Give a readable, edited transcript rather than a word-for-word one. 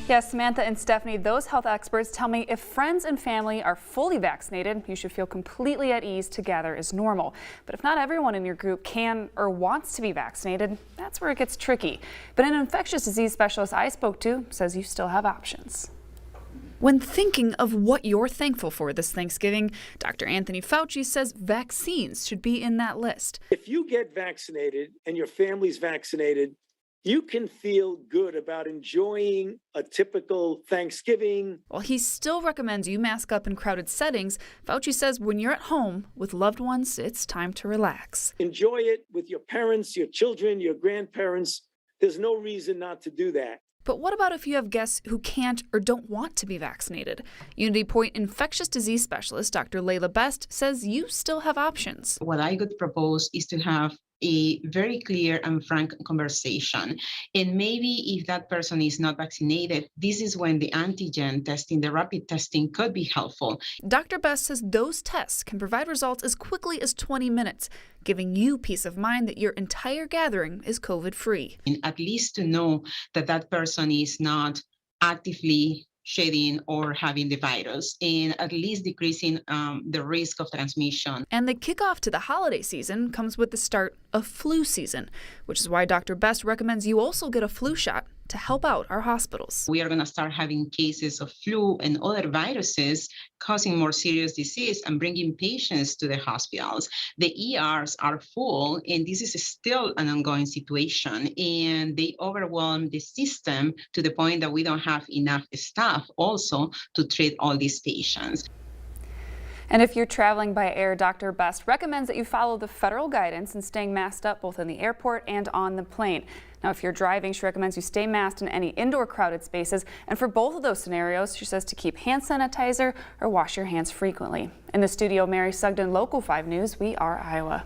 Yes, Samantha and Stephanie, those health experts tell me if friends and family are fully vaccinated, you should feel completely at ease to gather as normal. But if not everyone in your group can or wants to be vaccinated, that's where it gets tricky. But an infectious disease specialist I spoke to says you still have options. When thinking of what you're thankful for this Thanksgiving, Dr. Anthony Fauci says vaccines should be in that list. If you get vaccinated and your family's vaccinated, you can feel good about enjoying a typical Thanksgiving. While he still recommends you mask up in crowded settings, Fauci says when you're at home with loved ones, it's time to relax. Enjoy it with your parents, your children, your grandparents. There's no reason not to do that. But what about if you have guests who can't or don't want to be vaccinated? Unity Point infectious disease specialist Dr. Layla Best says you still have options. What I would propose is to have a very clear and frank conversation. And maybe if that person is not vaccinated, this is when the antigen testing, the rapid testing could be helpful. Dr. Best says those tests can provide results as quickly as 20 minutes, giving you peace of mind that your entire gathering is COVID-free. And at least to know that that person is not actively shedding or having the virus, and at least decreasing the risk of transmission. And the kickoff to the holiday season comes with the start of flu season, which is why Dr. Best recommends you also get a flu shot to help out our hospitals. We are going to start having cases of flu and other viruses causing more serious disease and bringing patients to the hospitals. The ERs are full, and this is still an ongoing situation, and they overwhelm the system to the point that we don't have enough staff also to treat all these patients. And if you're traveling by air, Dr. Best recommends that you follow the federal guidance and staying masked up both in the airport and on the plane. Now, if you're driving, she recommends you stay masked in any indoor crowded spaces. And for both of those scenarios, she says to keep hand sanitizer or wash your hands frequently. In the studio, Mary Sugden, Local 5 News, we are Iowa.